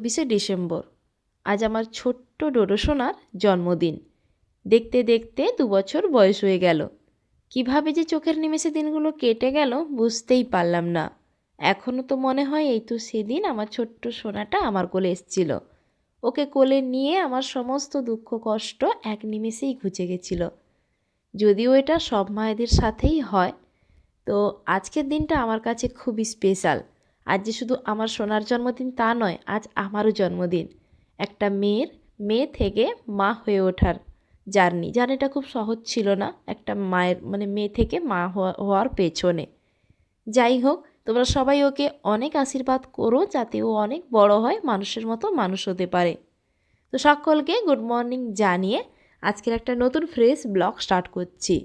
24শে December. আজ আমার ছোট্ট ডোডো সোনার জন্মদিন। দেখতে দেখতে 2 বছর বয়স হয়ে গেল। কিভাবে যে চোখের নিমেষে দিনগুলো কেটে গেল বুঝতেই পারলাম না। এখনও তো মনে হয় এই তো সেদিন আমার ছোট্ট সোনাটা আমার কোলে এসেছিল। ওকে কোলে নিয়ে আমার সমস্ত দুঃখ কষ্ট এক নিমেষেই ঘুচে গেছিল। যদিও এটা সব মায়েদের সাথেই হয়, তো আজকের দিনটা আমার কাছে খুবই স্পেশাল। আজ যে শুধু আমার সোনার জন্মদিন তা নয়, আজ আমারও জন্মদিন। একটা মেয়ে থেকে মা হয়ে ওঠার জার্নিটা খুব সহজ ছিল না, একটা মায়ের মেয়ে থেকে মা হওয়ার পেছনে। যাই হোক, তোমরা সবাই ওকে অনেক আশীর্বাদ করো যাতে ও অনেক বড় হয়, মানুষের মতো মানুষ হতে পারে। তো সকলকে গুড মর্নিং জানিয়ে আজকের একটা নতুন ফ্রেশ ব্লগ স্টার্ট করছি।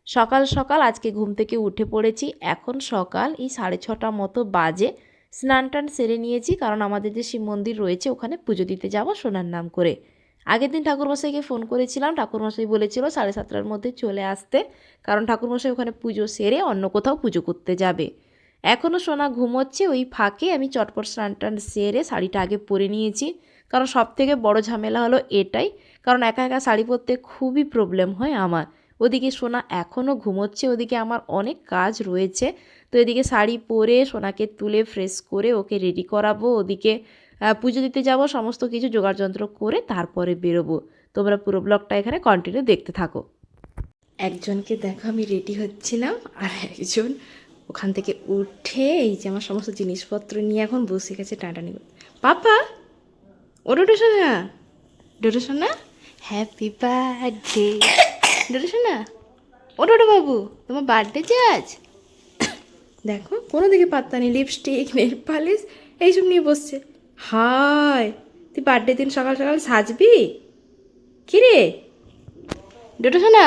সকাল সকাল আজকে ঘুম থেকে উঠে পড়েছি। এখন সকাল এই 6:30 মতো বাজে। স্নান টান সেরে নিয়েছি, কারণ আমাদের যে শিব মন্দির রয়েছে ওখানে পুজো দিতে যাব সোনার নাম করে। আগের দিন ঠাকুরমশাইকে ফোন করেছিলাম, ঠাকুরমশাই বলেছিল 7:30টার মধ্যে চলে আসতে, কারণ ঠাকুরমশাই ওখানে পুজো সেরে অন্য কোথাও পুজো করতে যাবে। এখনও সোনা ঘুমোচ্ছে, ওই ফাঁকে আমি চটপট স্নান টান সেরে শাড়িটা আগে পরে নিয়েছি। কারণ সবথেকে বড় ঝামেলা হলো এটাই, কারণ একা একা শাড়ি পরতে খুবই প্রবলেম হয় আমার। ওদিকে সোনা এখনও ঘুমোচ্ছে, ওদিকে আমার অনেক কাজ রয়েছে। তো এদিকে শাড়ি পরে সোনাকে তুলে ফ্রেশ করে ওকে রেডি করাবো, ওদিকে পুজো দিতে যাব, সমস্ত কিছু জোগাড়যন্ত্র করে তারপরে বেরোবো। তোমরা পুরো ব্লগটা এখানে কন্টিনিউ দেখতে থাকো। একজনকে দেখো আমি রেডি হচ্ছিলাম, আর একজন ওখান থেকে উঠে এই যে আমার সমস্ত জিনিসপত্র নিয়ে এখন বসে গেছে টানাটানি করতে। পাপা, ও ডোডো সোনা, ডোডো সোনা, হ্যাপি বার্থডে। ডোডো সোনা, ও ডোডো বাবু, তোমার বার্থডে যে আজ। দেখো কোনো দিকে পাত্তা নেই, লিপস্টিক নেল পালিশ এইসব নিয়ে বসছে। হায়, তুই বার্থডে দিন সকাল সকাল সাজবি? কিরে ডোডো সোনা,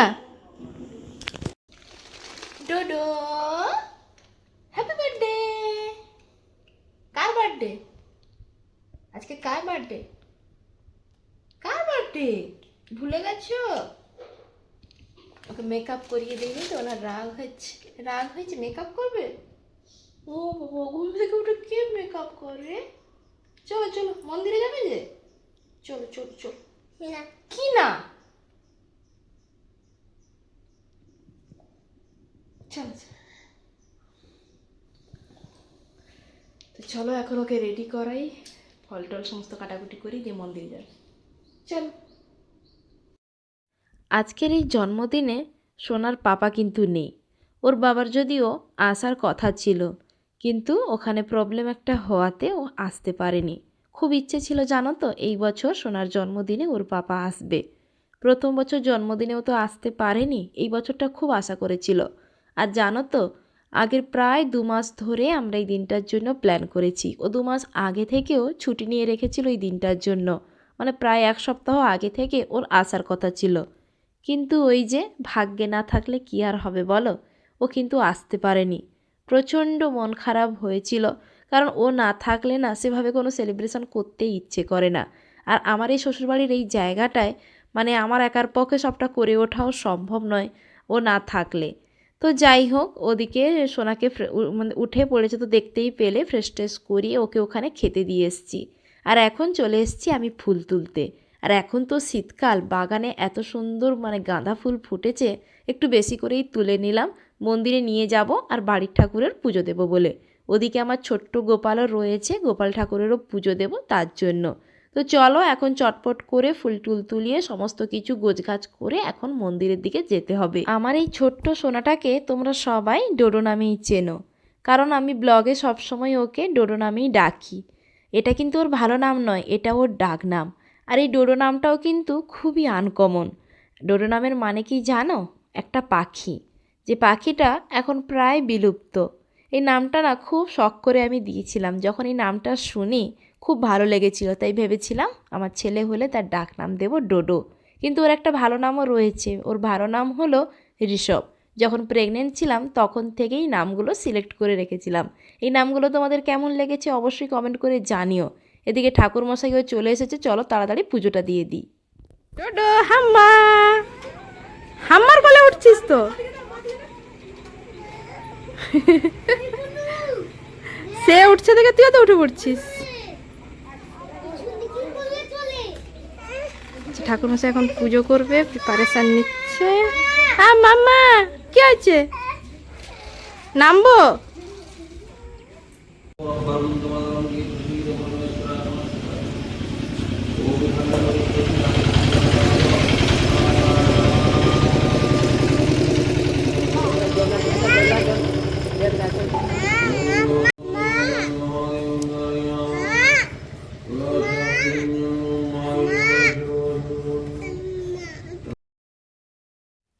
ডোডো হ্যাপি বার্থডে। কার বার্থডে আজকে? কার বার্থডে? কার বার্থডে ভুলে গেছো? ওকে মেকআপ করিয়ে দিইনি তো, ওনার রাগ হয়েছে মেকআপ করবে। ও বাবা, ঘুম থেকে উঠে কে মেকআপ করে? চলো চলো, মন্দিরে যাবে যে, চলো চলো চলো। কি না? চলো তো চলো, এখন ওকে রেডি করাই, ফল টল সমস্ত কাটাকুটি করি, দিয়ে মন্দিরে যাবে। চলো। আজকের এই জন্মদিনে সোনার পাপা কিন্তু নেই। ওর বাবার যদিও আসার কথা ছিল, কিন্তু ওখানে প্রবলেম একটা হওয়াতে ও আসতে পারেনি। খুব ইচ্ছে ছিল জানো তো, এই বছর সোনার জন্মদিনে ওর পাপা আসবে। প্রথম বছর জন্মদিনেও তো আসতে পারেনি, এই বছরটা খুব আশা করেছিল। আর জানো তো, আগের প্রায় 2 মাস ধরে আমরা এই দিনটার জন্য প্ল্যান করেছি। ও 2 মাস আগে থেকেও ছুটি নিয়ে রেখেছিল এই দিনটার জন্য, প্রায় 1 সপ্তাহ আগে থেকে ওর আসার কথা ছিল। কিন্তু ওই যে ভাগ্যে না থাকলে কি আর হবে বলো, ও কিন্তু আসতে পারেনি। প্রচণ্ড মন খারাপ হয়েছিল, কারণ ও না থাকলে না সেভাবে কোনো সেলিব্রেশন করতেই ইচ্ছে করে না। আর আমার এই শ্বশুরবাড়ির এই জায়গাটায় আমার একার পক্ষে সবটা করে ওঠাও সম্ভব নয় ও না থাকলে। তো যাই হোক, ওদিকে সোনাকে উঠে পড়েছে তো দেখতেই পেলে, ফ্রেশ ট্রেশ করিয়ে ওকে ওখানে খেতে দিয়ে এসছি। আর এখন চলে এসছি আমি ফুল তুলতে। আর এখন তো শীতকাল, বাগানে এত সুন্দর গাঁদা ফুল ফুটেছে, একটু বেশি করেই তুলে নিলাম, মন্দিরে নিয়ে যাব আর বাড়ির ঠাকুরের পুজো দেব বলে। ওদিকে আমার ছোট্ট গোপালও রয়েছে, গোপাল ঠাকুরেরও পুজো দেব তার জন্য। তো চলো এখন চটপট করে ফুল টুল তুলিয়ে সমস্ত কিছু গোছগাছ করে এখন মন্দিরের দিকে যেতে হবে। আমার এই ছোট্ট সোনাটাকে তোমরা সবাই ডোডো নামেই চেনো, কারণ আমি ব্লগে সবসময় ওকে ডোডো নামেই ডাকি। এটা কিন্তু ওর ভালো নাম নয়, এটা ওর ডাক নাম। আর এই ডোডো নামটাও কিন্তু খুবই আনকমন। ডোডো নামের মানে কি জানো? একটা পাখি, যে পাখিটা এখন প্রায় বিলুপ্ত। এই নামটা না খুব শখ করে আমি দিয়েছিলাম, যখন এই নামটা শুনি খুব ভালো লেগেছিল, তাই ভেবেছিলাম আমার ছেলে হলে তার ডাক নাম দেব ডোডো। কিন্তু ওর একটা ভালো নামও রয়েছে, ওর ভালো নাম হলো ঋষভ। যখন প্রেগনেন্ট ছিলাম তখন থেকেই নামগুলো সিলেক্ট করে রেখেছিলাম। এই নামগুলো তোমাদের কেমন লেগেছে অবশ্যই কমেন্ট করে জানিও। এদিকে ঠাকুরমশাইও চলে এসেছে, চলো তাড়াতাড়ি পুজোটা দিয়ে দিই। ডোডো হাম্মা, হাম্মার বলে উঠছিস তো? সে উঠছে দেখে তুইও তো উঠে পড়ছিস। ঠাকুরমশাই এখন পুজো করবে, প্রিপারেশন নিচ্ছে। হ্যাঁ মাম্মা, কি হয়েছে? নামবো?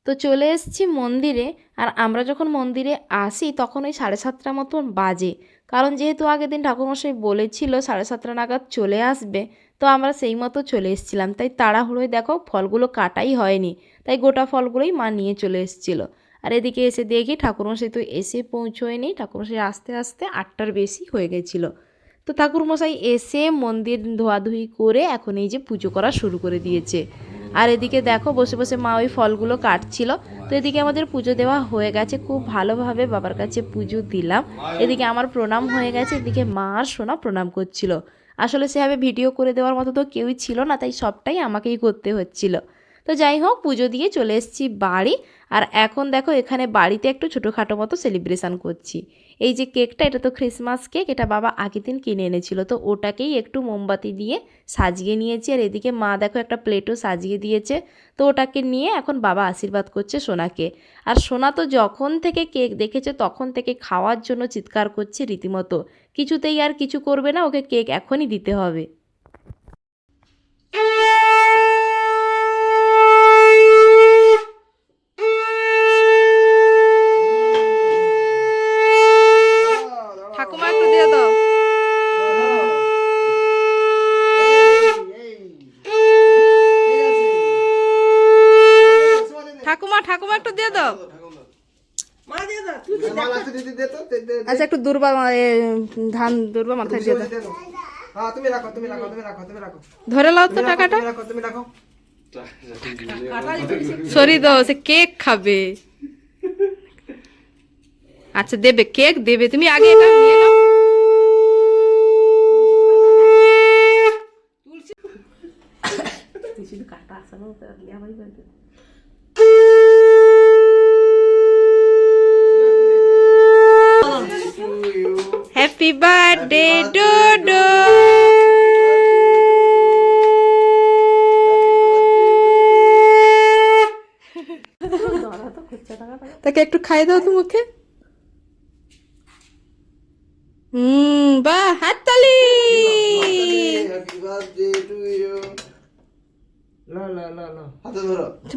তো চলে এসেছি মন্দিরে। আর আমরা যখন মন্দিরে আসি তখন ওই 7:30 মতন বাজে, কারণ যেহেতু আগের দিন ঠাকুরমশাই বলেছিল 7:30 নাগাদ চলে আসবে, তো আমরা সেই মতো চলে এসেছিলাম। তাই তাড়াহুড়োয় দেখো ফলগুলো কাটাই হয়নি, তাই গোটা ফলগুলোই মা নিয়ে চলে এসেছিলো। আর এদিকে এসে দেখি ঠাকুরমশাই তো এসে পৌঁছয়নি, ঠাকুরমশাই আস্তে আস্তে 8টার বেশি হয়ে গেছিলো। তো ঠাকুরমশাই এসে মন্দির ধোয়াধুয়ি করে এখন এই যে পুজো করা শুরু করে দিয়েছে। আর এদিকে দেখো বসে বসে মা ওই ফলগুলো কাটছিল। তো এদিকে আমাদের পুজো দেওয়া হয়ে গেছে, খুব ভালোভাবে বাবার কাছে পুজো দিলাম। এদিকে আমার প্রণাম হয়ে গেছে, এদিকে মা আর সোনা প্রণাম করছিল। আসলে সেভাবে ভিডিও করে দেওয়ার মতো তো কেউই ছিল না, তাই সবটাই আমাকেই করতে হচ্ছিল। তো যাই হোক, পুজো দিয়ে চলে এসেছি বাড়ি। আর এখন দেখো এখানে বাড়িতে একটু ছোটোখাটো মতো সেলিব্রেশান করছি। এই যে কেকটা, এটা তো ক্রিসমাস কেক, এটা বাবা আগের দিন কিনে এনেছিল, তো ওটাকেই একটু মোমবাতি দিয়ে সাজিয়ে নিয়েছি। আর এদিকে মা দেখো একটা প্লেটও সাজিয়ে দিয়েছে। তো ওটাকে নিয়ে এখন বাবা আশীর্বাদ করছে সোনাকে। আর সোনা তো যখন থেকে কেক দেখেছে তখন থেকে খাওয়ার জন্য চিৎকার করছে রীতিমতো, কিছুতেই আর কিছু করবে না, ওকে কেক এখনই দিতে হবে। ঠাকুমা একটু দিয়ে দাও। ঠাকুমা ঠাকুমা একটু দিয়ে দাও। আচ্ছা একটু দুর্বা ধান দুর্বা মাথায় দিয়ে দাও। ধরে লাও তো টাকাটা। সরি দাও, সে কেক খাবে। আচ্ছা দেবে, কেক দেবে, তুমি আগে এটা নিয়ে নাও। Happy birthday Dodo. তাকে একটু খাই দাও তো মুখে। বাহ, হাততালি।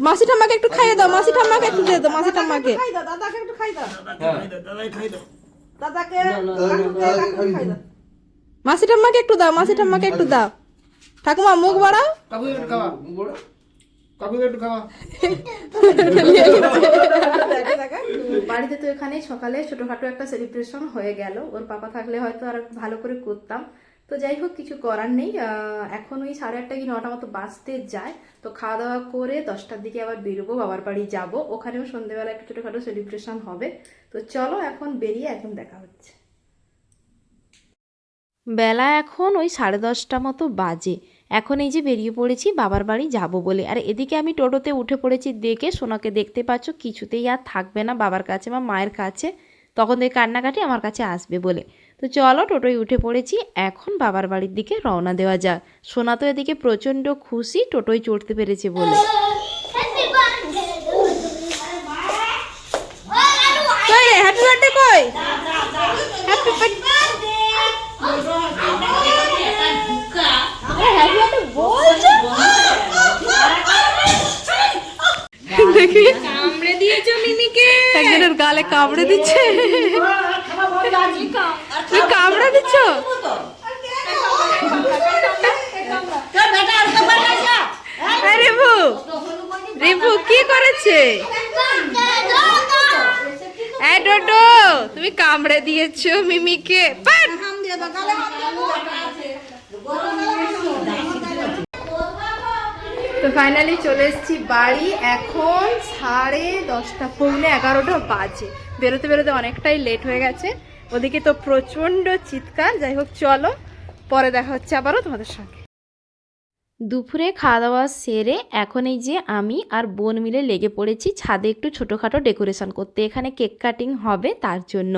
মাসি ঠাম্মাকে একটু খাইয়ে দাও, মাসি ঠাম্মাকে একটু দিয়ে দাও, মাসি ঠাম্মাকে। মাসি ঠাম্মাকে একটু দাও, মাসি ঠাম্মাকে একটু দাও। ঠাকুমা মুখ বাড়াও। বাড়িতে তো এখানে সকালে ছোটখাটো একটা সেলিব্রেশন হয়ে গেল। ওর পাপা থাকলে হয়তো আর ভালো করে করতাম। তো যাই হোক, কিছু করার নেই। এখন ওই 8:30 কি 9টা মতো বাজতে যায়। তো খাওয়া দাওয়া করে 10টার দিকে আবার বেরোবো, বাবার বাড়ি যাব। ওখানেও সন্ধ্যেবেলা একটু ছোটখাটো সেলিব্রেশন হবে। তো চলো এখন বেরিয়ে এখন দেখা হচ্ছে। বেলা এখন ওই 10:30 মতো বাজে। এখন এই যে বেরিয়ে পড়েছি বাবার বাড়ি যাব বলে। আর এদিকে আমি টোটোতে উঠে পড়েছি, দেখে সোনাকে দেখতে পাচ্ছ কিছুতেই আর থাকবে না বাবার কাছে বা মায়ের কাছে, তখন থেকে কান্নাকাটি আমার কাছে আসবে বলে। তো চলো টোটোয় উঠে পড়েছি, এখন বাবার বাড়ির দিকে রওনা দেওয়া যাক। সোনা তো এদিকে প্রচণ্ড খুশি টোটোয় চড়তে পেরেছে বলে। হ্যাপি বার্থডে কই? দেখি কামড়ে দিয়েছো মিমিকে, একজনের গালে কামড়ে দিচ্ছে। তুই কামড়ে দিচ্ছ? রিভু, রিভু কি করেছে? এই ডোডো, তুমি কামড়ে দিয়েছো মিমিকে। তো ফাইনালি চলে এসেছি বাড়ি। এখন 10:30, পৌনে 11টা বাজে। বেরোতে বেরোতে অনেকটাই লেট হয়ে গেছে। ওদিকে তো প্রচণ্ড চিৎকার। যাই হোক চলো, পরে দেখা হচ্ছে আবারও তোমাদের সঙ্গে। দুপুরে খাওয়া দাওয়া সেরে এখন এই যে আমি আর বোন মিলে লেগে পড়েছি ছাদে একটু ছোটোখাটো ডেকোরেশন করতে। এখানে কেক কাটিং হবে তার জন্য।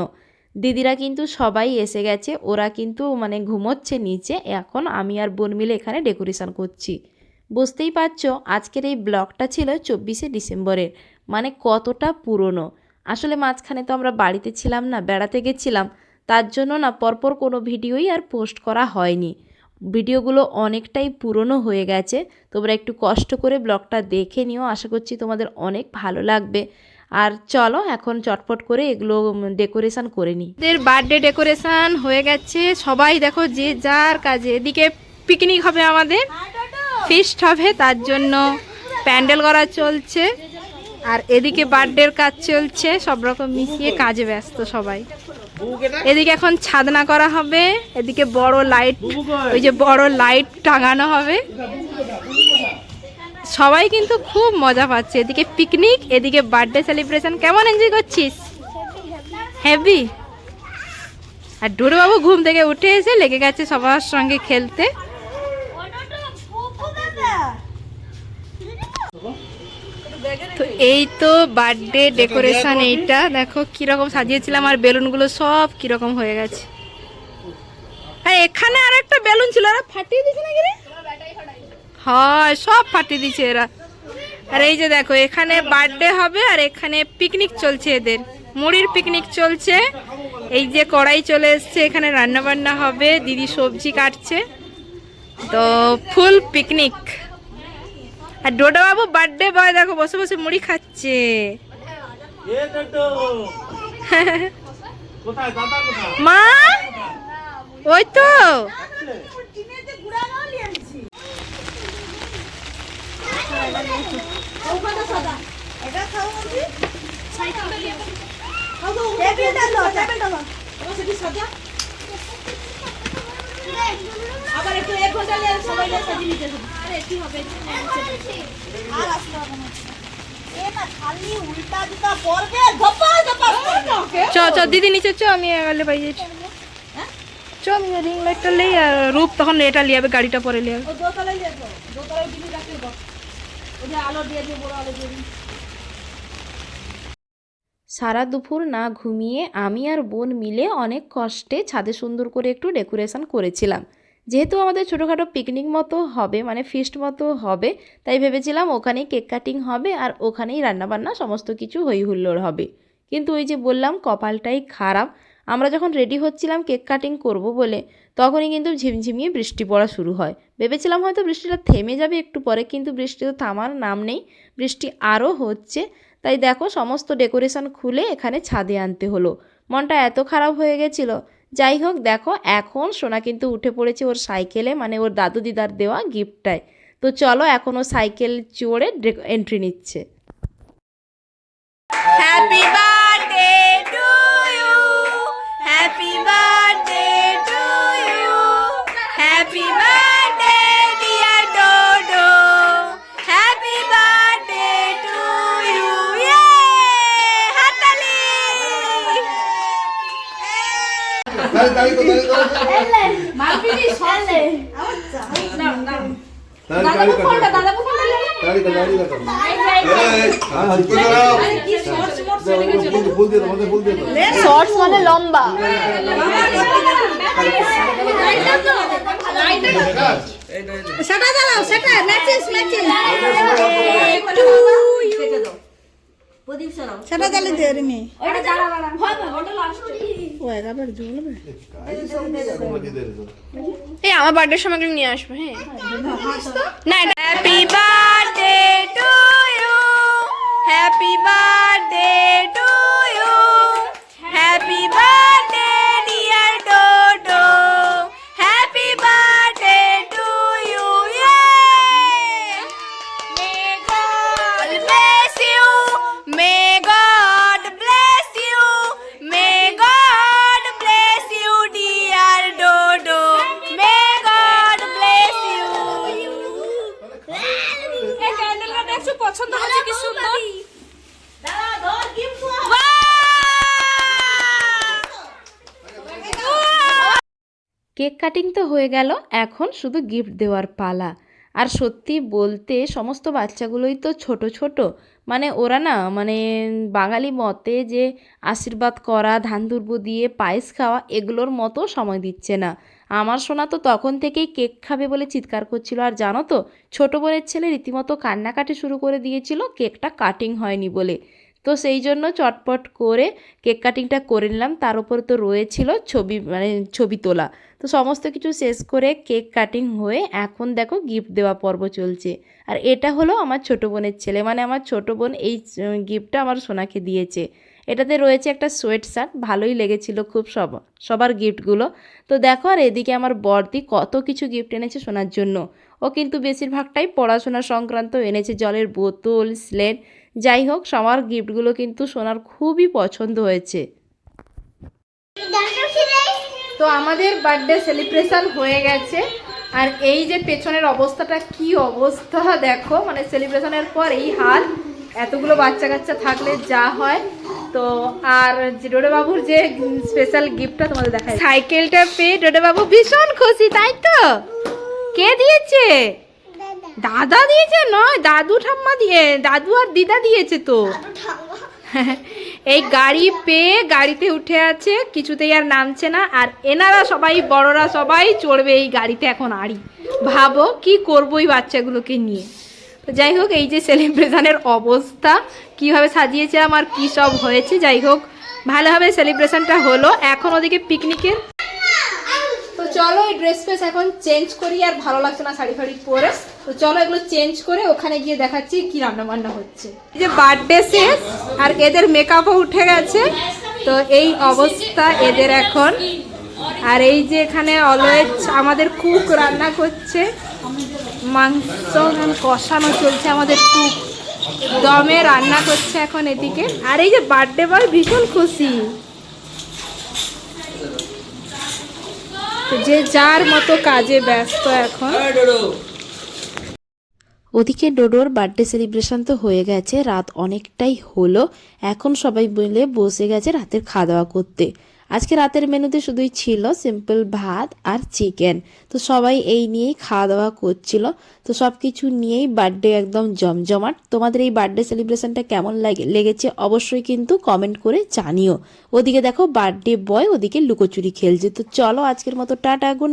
দিদিরা কিন্তু সবাই এসে গেছে, ওরা কিন্তু মানে ঘুমোচ্ছে নিচে। এখন আমি আর বোন মিলে এখানে ডেকোরেশন করছি। বুঝতেই পারছো আজকের এই ব্লগটা ছিল 24শে ডিসেম্বরের, মানে কতটা পুরনো। আসলে মাঝখানে তো আমরা বাড়িতে ছিলাম না, বেড়াতে গেছিলাম, তার জন্য না পরপর কোনো ভিডিওই আর পোস্ট করা হয়নি। ভিডিওগুলো অনেকটাই পুরনো হয়ে গেছে। তোমরা একটু কষ্ট করে ব্লগটা দেখে নিও, আশা করছি তোমাদের অনেক ভালো লাগবে। আর চলো এখন চটপট করে এগুলো ডেকোরেশন করে নিই। এদের বার্থডে ডেকোরেশন হয়ে গেছে, সবাই দেখো যে যার কাজে। এদিকে পিকনিক হবে, আমাদের ফিস্ট হবে, তার জন্য প্যান্ডেল করা চলছে। আর এদিকে বার্থডের কাজ চলছে, সব রকম মিশিয়ে কাজে ব্যস্ত সবাই। এদিকে এখন ছাদনা করা হবে, এদিকে বড় লাইট, ওই যে বড় লাইট টাঙানো হবে। সবাই কিন্তু খুব মজা পাচ্ছে। এদিকে পিকনিক, এদিকে বার্থডে সেলিব্রেশন। কেমন এনজয় করছিস? হেভি। আর ডোরবাবু ঘুম থেকে উঠে এসে লেগে গেছে সবার সঙ্গে খেলতে। তো এই তো বার্থডে ডেকোরেশন, এইটা দেখো কিরকম সাজিয়েছিলাম, আর বেলুনগুলো সব কিরকম হয়ে গেছে। আর এখানে আর একটা বেলুন ছিল, ওরা ফাটিয়ে দিয়েছে নাকি রে? হয়, সব ফাটিয়ে দিয়েছে এরা। আর এই যে দেখো এখানে বার্থডে হবে, আর এখানে পিকনিক চলছে, এদের মুড়ির পিকনিক চলছে। এই যে কড়াই চলে এসছে, এখানে রান্না বান্না হবে, দিদি সবজি কাটছে, তো ফুল পিকনিক। আর ডোডা বাবু বার্থডে বয় দেখো বসে বসে মুড়ি খাচ্ছে। মা ওই তো আবার একটু 1 ঘন্টা নিয়ে সবাই সাজিয়ে নিতে হবে। আরে কি হবে আর আসতে হবে না। এ না খালি উল্টা দিতা পড়বে, ধপা ধপা চ চ দিদি নিচে চ, আমি এলে পাই যাচ্ছি। চ আমি রিং লাইটটা লই, আর রূপ তখন এটা লিয়ে যাবে, গাড়িটা পরে লিয়ে যাবে। ও দোতলায় যেত, দোতলায় দিবি রাখতে বল। ওই যে আলো দিয়ে দিয়ে বড় আলো দিয়ে দিবি। সারা দুপুর না ঘুমিয়ে আমি আর বোন মিলে অনেক কষ্টে ছাদে সুন্দর করে একটু ডেকোরেশন করেছিলাম। যেহেতু আমাদের ছোটোখাটো পিকনিক মতো হবে, মানে ফিস্ট মতো হবে, তাই ভেবেছিলাম ওখানেই কেক কাটিং হবে আর ওখানেই রান্নাবান্না সমস্ত কিছু হই হুল্লোড় হবে। কিন্তু ওই যে বললাম কপালটাই খারাপ। আমরা যখন রেডি হচ্ছিলাম কেক কাটিং করব বলে, তখনই কিন্তু ঝিমঝিমিয়ে বৃষ্টি পড়া শুরু হয়। ভেবেছিলাম হয়তো বৃষ্টিটা থেমে যাবে একটু পরে, কিন্তু বৃষ্টি তো থামার নাম নেই, বৃষ্টি আরও হচ্ছে। তাই দেখো সমস্ত ডেকোরেশন খুলে এখানে ছাদে আনতে হলো। মনটা এত খারাপ হয়ে গেছিল। যাই হোক দেখো এখন সোনা কিন্তু উঠে পড়েছে ওর সাইকেলে, মানে ওর দাদু দিদার দেওয়া গিফটটায়। তো চলো এখন ও সাইকেল চড়ে এন্ট্রি নিচ্ছে। Happy birthday to you, happy birthday to you, happy birthday dear Dodo, happy birthday to you. ইয়ে হাততালি। মারপিটি সরলে আচ্ছা না না দাদা ফোনটা আরে কি শর্টস মোড চলে গেছে। শর্টস মানে লম্বা। সেটা দাও, সেটা ম্যাচেস ম্যাচেস প্রদীপ সরাও, সেটা তাহলে দে রে মেয়ে ওটা দাঁড়া দাঁড়া হয় না, ওটা লাস্ট ও একাবার জ্বলবে এই আমার বার্থডের সময় নিয়ে আসবো। হ্যাঁ না, happy birthday to you, happy birthday to you, happy birthday dear Dodo, happy birthday to you. May God bless you, may God bless you, may God bless you dear Dodo, may God bless you. এই ক্যান্ডেলটা দেখছো পছন্দ হচ্ছে কি সুন্দর। দাদা ধর gift cake cutting তো হয়ে গেল, এখন শুধু গিফট দেওয়ার পালা। আর সত্যি বলতে সমস্ত বাচ্চাগুলোই তো ছোট ছোট, মানে ওরা না মানে বাঙালি মতে যে আশীর্বাদ করা, ধান দুর্ব দিয়ে পায়েস খাওয়া এগুলোর মতো সময় দিচ্ছে না। আমার সোনা তো তখন থেকেই কেক খাবে বলে চিৎকার করছিল, আর জানো তো ছোটো বোনের ছেলে রীতিমতো কান্নাকাটি শুরু করে দিয়েছিল কেকটা কাটিং হয়নি বলে। তো সেই জন্য চটপট করে কেক কাটিংটা করে নিলাম, তার উপরে তো রয়েছিল ছবি মানে ছবি তোলা। তো সমস্ত কিছু শেষ করে কেক কাটিং হয়ে এখন দেখো গিফট দেওয়া পর্ব চলছে। আর এটা হলো আমার ছোটো বোনের ছেলে, মানে আমার ছোটো বোন এই গিফটটা আমার সোনাকে দিয়েছে। এটাতে রয়েছে একটা সোয়েট শার্ট, ভালোই লেগেছিল খুব সবার গিফটগুলো। তো দেখো আর এদিকে আমার বড়দি কত কিছু গিফট এনেছে সোনার জন্য। ও কিন্তু বেশিরভাগটাই পড়াশোনা সংক্রান্ত এনেছে, জলের বোতল, স্লেট, যাই হোক সবার গিফটগুলো কিন্তু সোনার খুবই পছন্দ হয়েছে। তো আমাদের বার্থডে সেলিব্রেশন হয়ে গেছে, আর এই যে পেছনের অবস্থাটা কি অবস্থা দেখো, মানে সেলিব্রেশনের পর এই হাল, এতগুলো বাচ্চা কাচ্চা থাকলে যা হয়। তো আর যে ডোডে বাবুর যে স্পেশাল গিফটটা তোমাদের দেখাই, সাইকেলটা পেয়ে ডোডে বাবু ভীষণ খুশি, তাই তো? কে দিয়েছে? দাদা দিয়েছে? নয়, দাদু ঠাম্মা দিয়ে, দাদু আর দিদা দিয়েছে তো। এই গাড়ি পেয়ে গাড়িতে উঠে আছে, কিছুতেই আর নামছে না। আর এনারা সবাই বড়রা সবাই চড়বে এই গাড়িতে এখন। আড়ি ভাবো কি করবো এই বাচ্চাগুলোকে নিয়ে। তো যাই হোক এই যে সেলিব্রেশনের অবস্থা, কিভাবে সাজিয়েছিলাম আর কি সব হয়েছে, যাই হোক ভালোভাবে সেলিব্রেশনটা হলো। এখন ওদিকে পিকনিকের, তো চলো এই ড্রেস ফ্রেস এখন চেঞ্জ করি, আর ভালো লাগছে না শাড়ি ফাড়ি পরে। তো চলো এগুলো চেঞ্জ করে ওখানে গিয়ে দেখাচ্ছি কি রান্না বান্না হচ্ছে। এই যে বার্থডে শেষ আর এদের মেকআপও উঠে গেছে, তো এই অবস্থা এদের এখন। আর এই যে এখানে অলওয়েজ আমাদের কুক রান্না করছে, মাংস কষানো চলছে, আমাদের কুক দমে রান্না করছে এখন এদিকে। আর এই যে বার্থডে বয় ভীষণ খুশি, যে যার মতো কাজে ব্যস্ত এখন। ওদিকে ডোডোর বার্থডে সেলিব্রেশন তো হয়ে গেছে, রাত অনেকটাই হলো, এখন সবাই মিলে বসে গেছে রাতের খাওয়া দাওয়া করতে। আজকে রাতের মেনুতে শুধুই ছিল সিম্পল ভাত আর চিকেন। তো সবাই এই নিয়েই খাওয়া দাওয়া করছিল। তো সব কিছু নিয়েই বার্থডে একদম জমজমাট। তোমাদের এই বার্থডে সেলিব্রেশনটা কেমন লেগেছে অবশ্যই কিন্তু কমেন্ট করে জানিও। ওদিকে দেখো বার্থডে বয় ওদিকে লুকোচুরি খেলছে। তো চলো আজকের মতো টাটা, গুড নাইট।